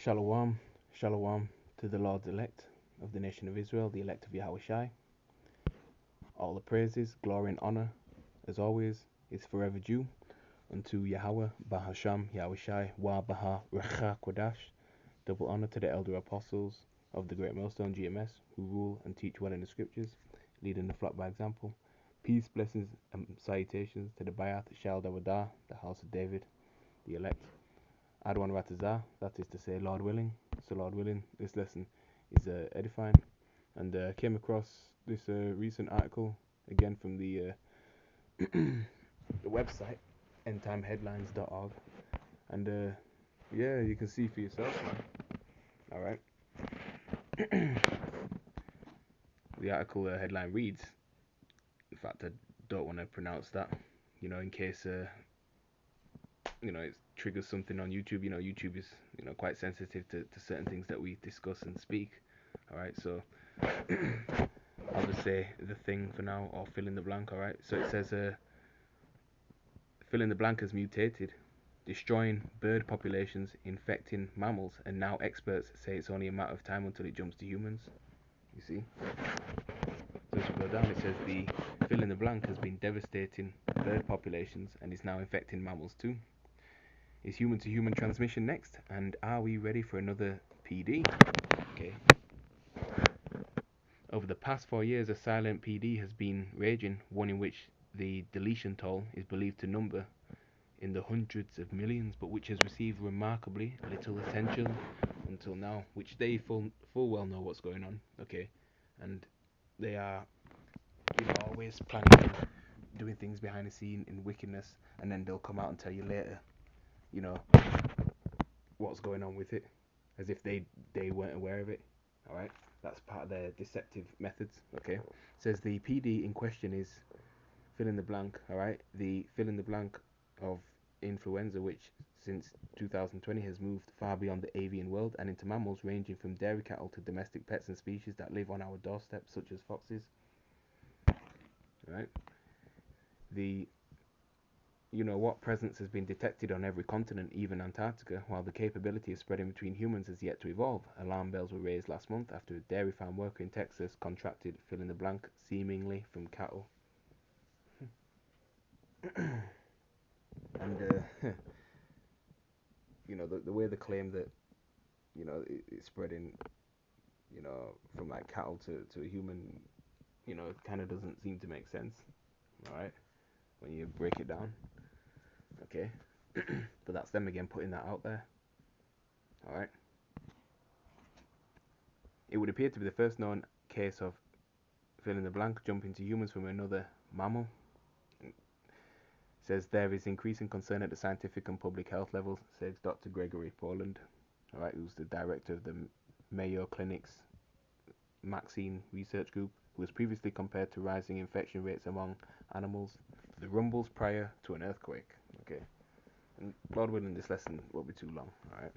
Shalom, shalom to the Lord's elect of the nation of Israel, the elect of Yahweh Shai. All the praises, glory, and honor, as always, is forever due unto Yahweh, Bahasham, Yahweh Shai, Wa Baha Recha Kodash. Double honor to the elder apostles of the Great Millstone GMS, who rule and teach well in the scriptures, leading the flock by example. Peace, blessings, and salutations to the Bayat Shal Dawadah, the house of David, the elect. Adwan Ratazah, that is to say, Lord willing. So, Lord willing, this lesson is edifying. And came across this recent article again from the the website endtimeheadlines.org, and yeah, you can see for yourself, man. All right. The article headline reads. In fact, I don't want to pronounce that, in case it triggers something on YouTube. YouTube is quite sensitive to certain things that we discuss and speak. All right, so I'll just say the thing for now, or fill in the blank. All right, so it says fill in the blank has mutated, destroying bird populations, infecting mammals, and now experts say it's only a matter of time until it jumps to humans. You see, so as we go down, it says the fill in the blank has been devastating bird populations and is now infecting mammals too. Is human to human transmission next? And are we ready for another PD? Okay. Over the past 4 years, a silent PD has been raging, one in which the deletion toll is believed to number in the hundreds of millions, but which has received remarkably little attention until now, which they full well know what's going on, okay? And they are, always planning and doing things behind the scene in wickedness, and then they'll come out and tell you later, what's going on with it, as if they weren't aware of it. All right, that's part of their deceptive methods. Okay, it says the PD in question is fill in the blank. All right, the fill in the blank of influenza, which since 2020 has moved far beyond the avian world and into mammals ranging from dairy cattle to domestic pets and species that live on our doorstep, such as foxes. All right, the what presence has been detected on every continent, even Antarctica, while the capability of spreading between humans has yet to evolve. Alarm bells were raised last month after a dairy farm worker in Texas contracted fill in the blank, seemingly from cattle. And the way they claim that it's spreading from like cattle to a human, it kind of doesn't seem to make sense. All right, when you break it down. Okay. But that's them again putting that out there. All right. It would appear to be the first known case of fill in the blank jumping to humans from another mammal. It says there is increasing concern at the scientific and public health levels, says Dr. Gregory Poland, all right, who's the director of the Mayo Clinic's Vaccine Research Group, who was previously compared to rising infection rates among animals, the rumbles prior to an earthquake. Okay, and Lord willing, this lesson won't be too long. All right.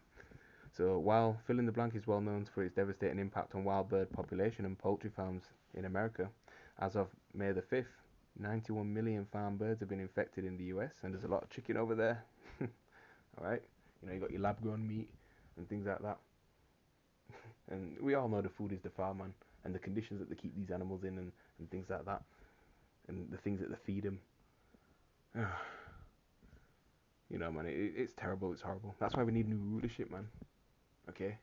So while fill in the blank is well known for its devastating impact on wild bird population and poultry farms in America, as of May the 5th, 91 million farm birds have been infected in the US, and there's a lot of chicken over there. All right, you got your lab-grown meat and things like that, and we all know the food is the farm, man, and the conditions that they keep these animals in, and things like that, and the things that they feed them. Man, it's terrible. It's horrible. That's why we need new rulership, man. Okay.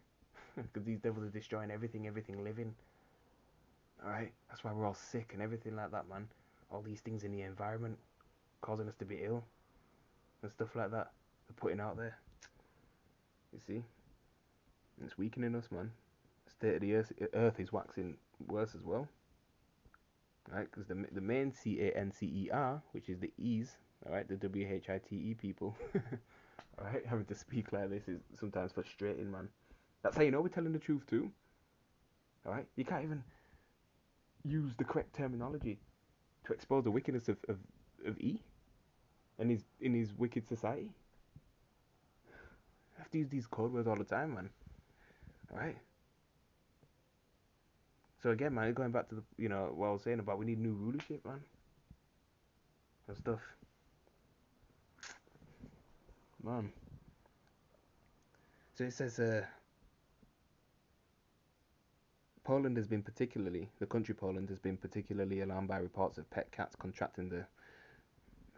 Because these devils are destroying everything living. Alright? That's why we're all sick and everything like that, man. All these things in the environment causing us to be ill and stuff like that. They're putting out there. You see? And it's weakening us, man. The state of the earth is waxing worse as well. Alright? Because the main CANCER, which is the E's, alright? The WHITE people. Alright? Having to speak like this is sometimes frustrating, man. That's how you know we're telling the truth too. Alright? You can't even use the correct terminology to expose the wickedness of E and in his wicked society. I have to use these code words all the time, man. Alright? So again, man, going back to the what I was saying about we need new rulership, man. And stuff. Man. So it says the country Poland has been particularly alarmed by reports of pet cats contracting the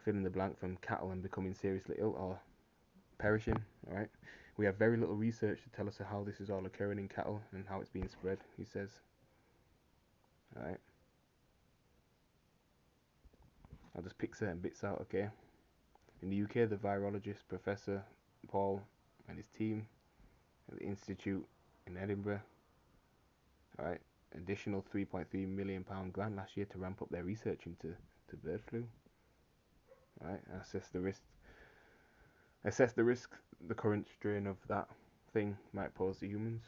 fill in the blank from cattle and becoming seriously ill or perishing. All right, we have very little research to tell us how this is all occurring in cattle and how it's being spread. He says. All right, I'll just pick certain bits out. Okay, in the UK, the virologist Professor Paul and his team at the Institute in Edinburgh. All right, additional £3.3 million grant last year to ramp up their research into bird flu. All right, assess the risk the current strain of that thing might pose to humans.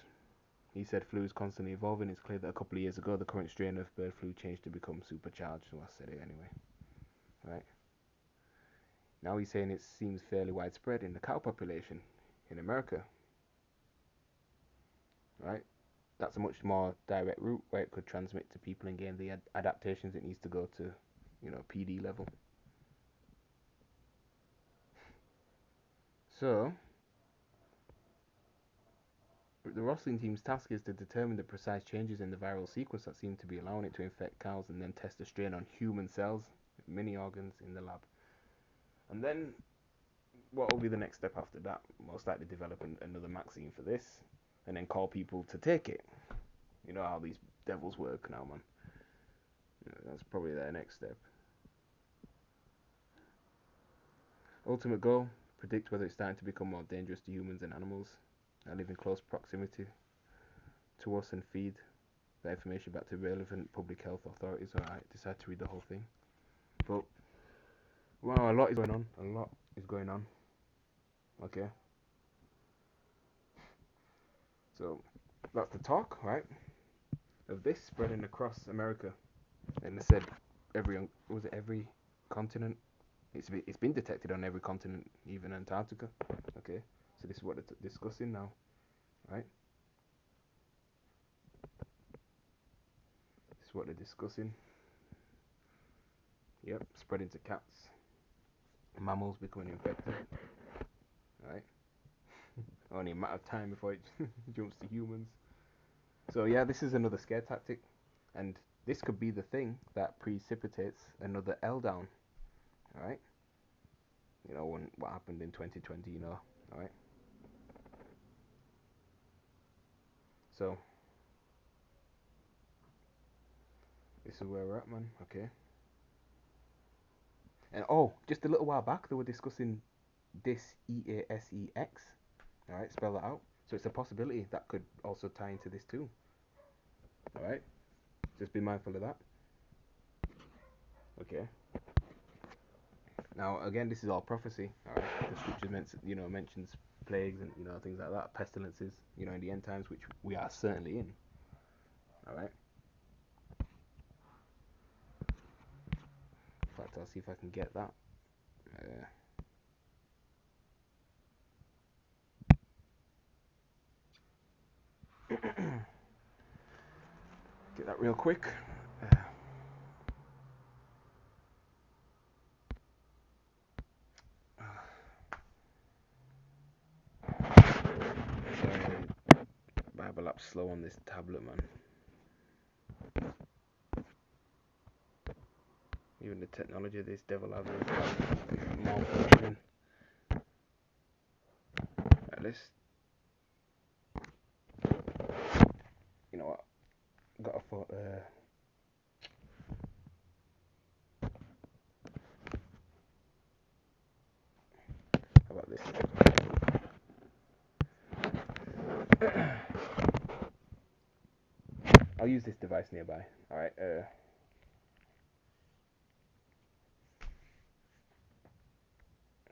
He said flu is constantly evolving. It's clear that a couple of years ago the current strain of bird flu changed to become supercharged. So I said it anyway. Right. Now he's saying it seems fairly widespread in the cow population in America. Right. That's a much more direct route where it could transmit to people and gain the adaptations it needs to go to, PD level. So, the Rosling team's task is to determine the precise changes in the viral sequence that seem to be allowing it to infect cows and then test the strain on human cells, mini organs in the lab. And then, what will be the next step after that? Most likely develop another vaccine for this and then call people to take it. You know how these devils work now, man. That's probably their next step. Ultimate goal, predict whether it's starting to become more dangerous to humans and animals that live in close proximity to us and feed that information back to relevant public health authorities. I decided to read the whole thing. But, wow, a lot is going on. Okay. So, that's the talk, right? Of this spreading across America. And they said every continent? It's been detected on every continent, even Antarctica. Okay. So this is what they're discussing now, right? This is what they're discussing. Yep, spreading to cats. Mammals becoming infected. Right? Only a matter of time before it jumps to humans. So yeah, this is another scare tactic, and this could be the thing that precipitates another L down. All right. What happened in 2020. All right. So this is where we're at, man. Okay. And just a little while back, they were discussing this EASEX. All right, spell that out. So it's a possibility that could also tie into this too. All right, just be mindful of that. Okay. Now again, this is all prophecy. All right, the scripture mentions plagues and things like that, pestilences. In the end times, which we are certainly in. All right. In fact, I'll see if I can get that. Get that real quick. Sorry, Bible app's slow on this tablet, man. Even the technology of this devil has is malfunctioning. At least, you know what? Got a thought. How about this? I'll use this device nearby. All right.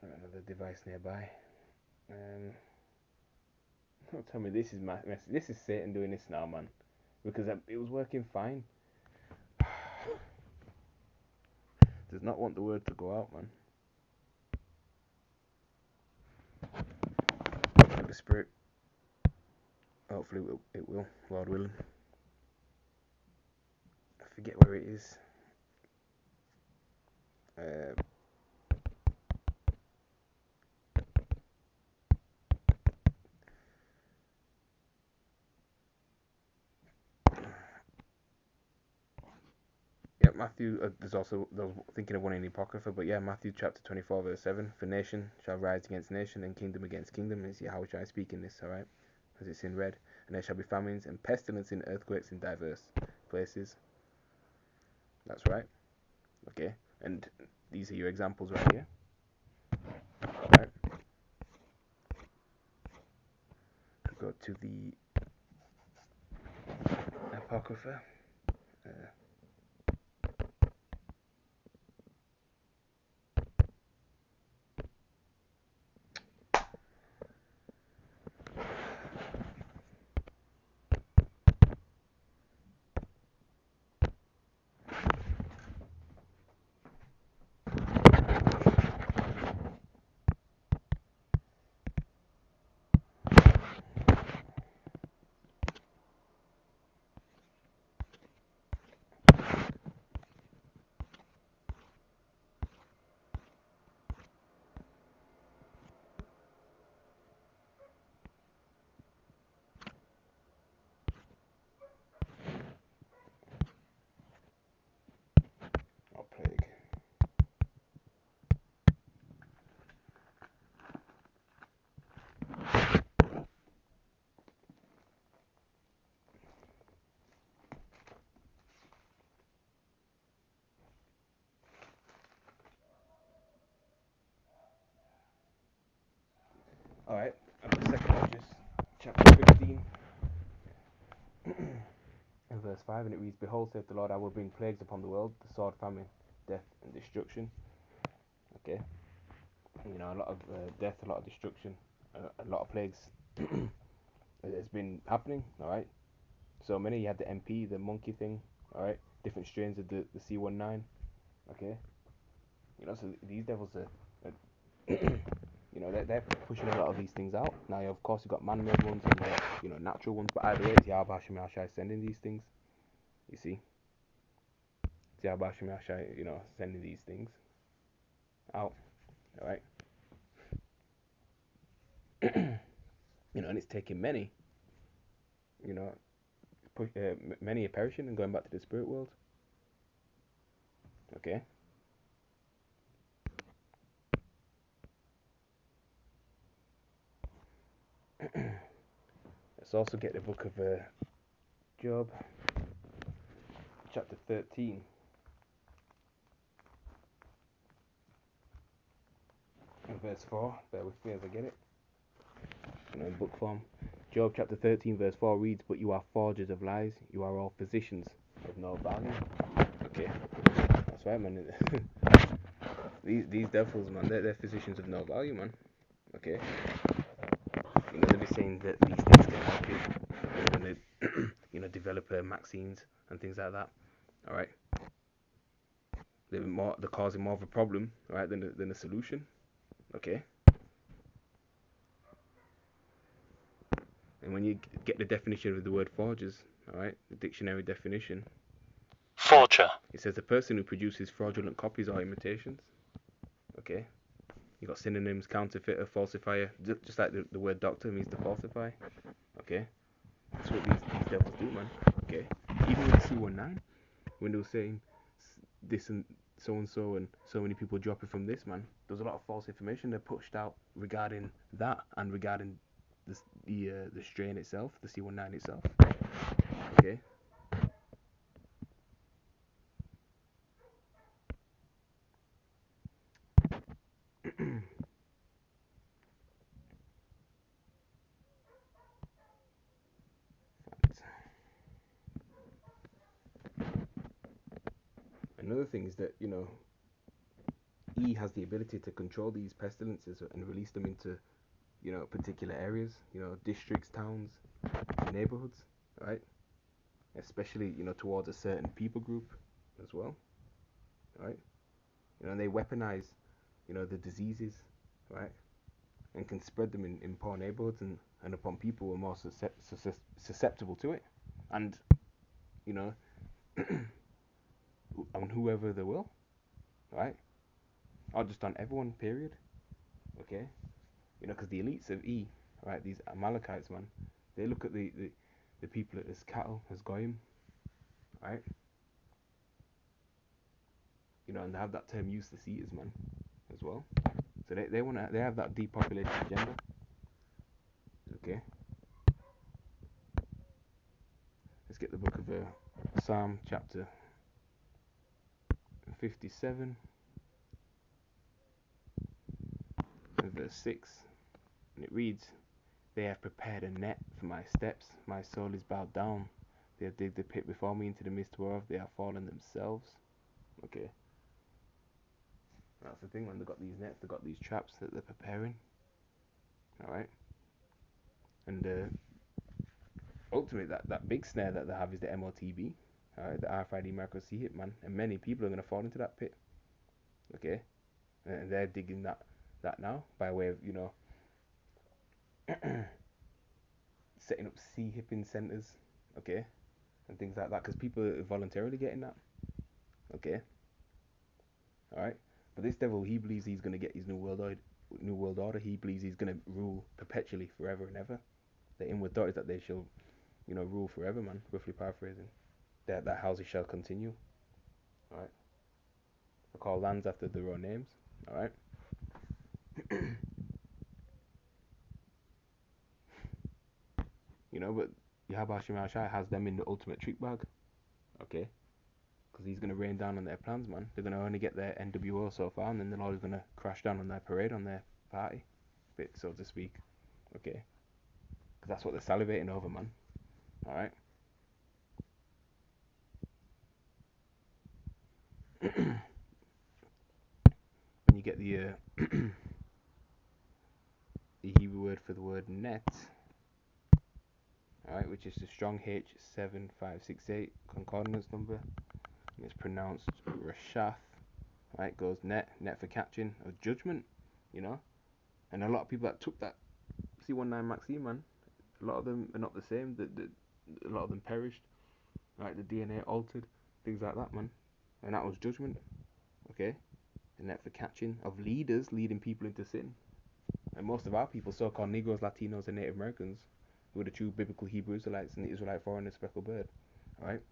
Another device nearby. Don't tell me this is my mess. This is Satan doing this now, man. Because it was working fine. Does not want the word to go out, man. The Spirit. Hopefully it will, Lord willing. I forget where it is. Matthew, there's thinking of one in the Apocrypha, but yeah, Matthew chapter 24, verse 7. For nation shall rise against nation, and kingdom against kingdom. And see how I speak in this, alright? As it's in red. And there shall be famines and pestilence and earthquakes in diverse places. That's right. Okay. And these are your examples right here. Right. Go to the Apocrypha. Or plague. Alright, and the second Judges, chapter 15, and verse 5, and it reads, Behold, saith the Lord, I will bring plagues upon the world, the sword, famine, death, and destruction. Okay, you know, a lot of death, a lot of destruction, a lot of plagues has been happening, alright? So many, you had the MP, the monkey thing, alright? Different strains of the C19, okay? You know, so these devils are you know, they're pushing a lot of these things out. Now, of course, you've got man-made ones and, you know, natural ones, but either way, it's Yahweh Hashem Yahshai sending these things, you see? It's Yahweh Hashem Yahshai, you know, sending these things out, alright? You know, and it's taking many, you know, many are perishing and going back to the spirit world, okay? Let's also get the book of Job, chapter 13. And verse 4, bear with me as I get it. You know, in book form. Job chapter 13, verse 4 reads, But you are forgers of lies, you are all physicians of no value. Okay, that's right, man. these devils, man, they're physicians of no value, man. Okay, you know, they'll be saying that these things can help you, when they, you know, develop vaccines and things like that. All right, they're causing more of a problem, right, than a solution. Okay. And when you get the definition of the word forgers, all right, the dictionary definition, forger, it says a person who produces fraudulent copies or imitations. Okay, you got synonyms: counterfeiter, falsifier. Just like the word doctor means to falsify. Okay, that's what these devils do, man. Okay, even with C19, when they were saying this and so many people dropping from this, man, there's a lot of false information they pushed out regarding that and regarding the strain itself, the C19 itself. Okay. Another thing is that, you know, E has the ability to control these pestilences and release them into, you know, particular areas, you know, districts, towns, neighborhoods, right? Especially, you know, towards a certain people group as well, right? You know, and they weaponize, you know, the diseases, right? And can spread them in poor neighborhoods and upon people who are more susceptible to it. And, you know, on whoever they will, right? Or just on everyone, period. Okay? You know, because the elites of E, right, these Amalekites, man, they look at the, the, people as cattle, as goyim, right? and they have that term useless eaters, man, as well. So they have that depopulation agenda. Okay, let's get the book of Psalm chapter 57 and verse 6, and it reads, "They have prepared a net for my steps. My soul is bowed down. They have digged a pit before me into the midst whereof they have fallen themselves." Okay, that's the thing, when they've got these nets, they've got these traps that they're preparing. Alright, and ultimately that big snare that they have is the MOTB. Alright, the RFID micro C hit, man, and many people are going to fall into that pit. Okay, and they're digging that now by way of setting up C hipping centers. Okay, and things like that, because people are voluntarily getting that. Okay, alright, but this devil, he believes he's going to get his new world order. He believes he's going to rule perpetually forever and ever. The inward thought is that they shall rule forever, man, roughly paraphrasing. That houses shall continue. Alright, they call lands after their own names. Alright. But Yahweh Shemar Shai has them in the ultimate trick bag. Okay, because he's going to rain down on their plans, man. They're going to only get their NWO so far, and then they're always going to crash down on their parade, on their party bit, so to speak. Okay, because that's what they're salivating over, man. Alright. When you get the the Hebrew word for the word net, alright, which is the Strong H7568 concordance number, and it's pronounced Rashath. Right, goes net for catching, or judgment, and a lot of people that took that C19 Maxime, man, a lot of them are not the same. A lot of them perished. Right, the DNA altered, things like that, man, and that was judgment. Okay, the net for catching of leaders leading people into sin, and most of our people, so-called Negroes, Latinos, and Native Americans, who are the true biblical Hebrew Israelites and the Israelite foreigner speckled bird, right?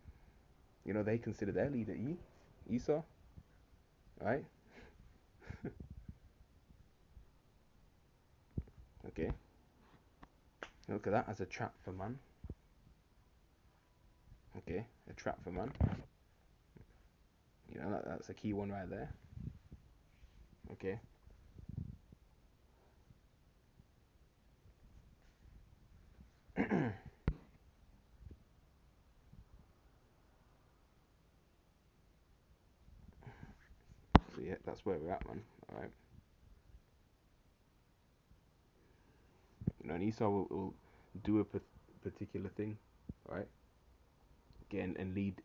They consider their leader Esau, right? Okay, look at that as a trap for man. Okay, a trap for man. That's a key one right there. Okay. So yeah, that's where we're at, man. All right. And Esau will do a particular thing, right? Again, and lead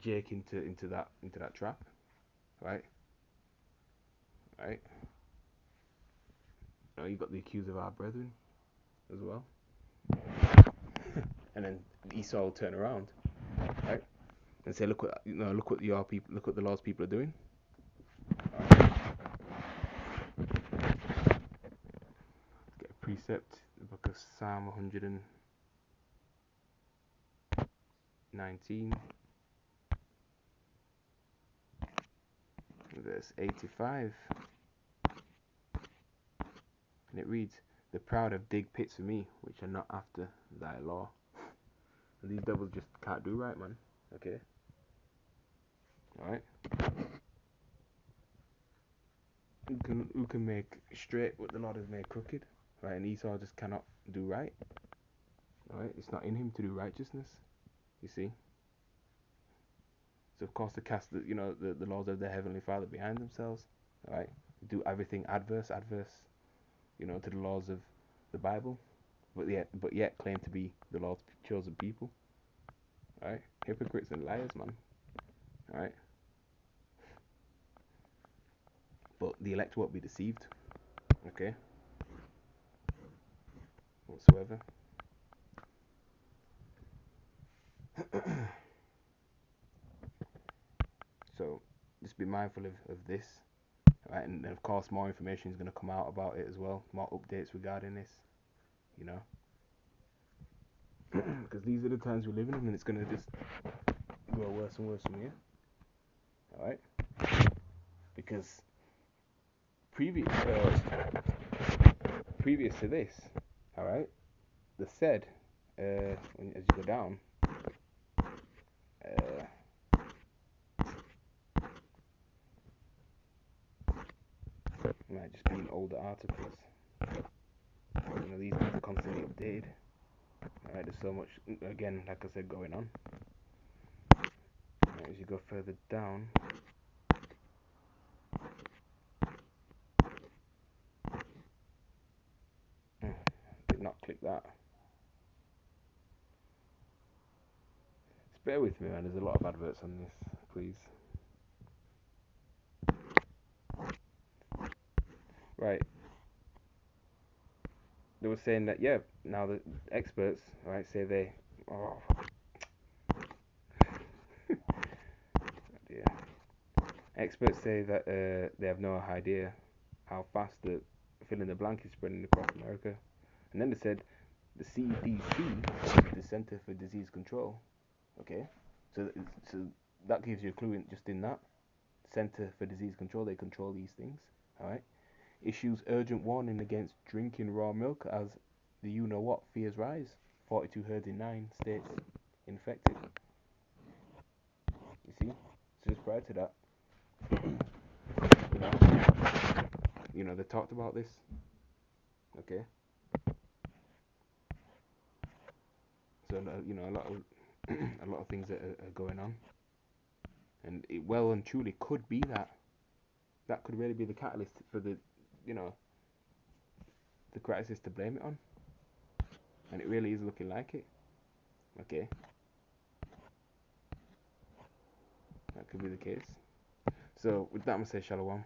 Jake into that trap, right? Right. You got the accuse of our brethren as well, and then Esau will turn around, right, and say, look what your people, look what the Lord's people are doing. Right. Let's get a precept, the book of Psalm 119, verse 85, and it reads, "The proud have dig pits for me, which are not after thy law." And these devils just can't do right, man. Okay. Alright. Who can make straight what the Lord has made crooked? Right, and Esau just cannot do right. Alright, it's not in him to do righteousness. You see? So of course to cast the laws of their heavenly Father behind themselves. Alright? Do everything adverse, to the laws of the Bible, but yet claim to be the Lord's chosen people. Alright? Hypocrites and liars, man. Alright? But the elect won't be deceived. Okay? Whatsoever. So just be mindful of this. Right? And of course more information is going to come out about it as well. More updates regarding this. Because these are the times we're living in, and it's going to just grow worse and worse from here. all right? Because previous to this, all right, the said as you go down, might just be in older articles. These things are constantly updated. All right, there's so much, again, like I said, going on. Right, as you go further down, did not click that. Just bear with me, man. There's a lot of adverts on this, please. Right. They were saying that, yeah, now the experts, right, say they, oh, dear. Experts say that they have no idea how fast the fill in the blank is spreading across America. And then they said the CDC, the Center for Disease Control, okay, so that gives you a clue just in that. Center for Disease Control, they control these things, alright? Issues urgent warning against drinking raw milk as the you-know-what fears rise. 42 herds in 9 states infected. You see? So just prior to that, they talked about this, okay? So, a lot of a lot of things are going on, and it well and truly could be that could really be the catalyst for the crisis to blame it on, and it really is looking like it. Okay, that could be the case. So with that, I'm gonna say shalom.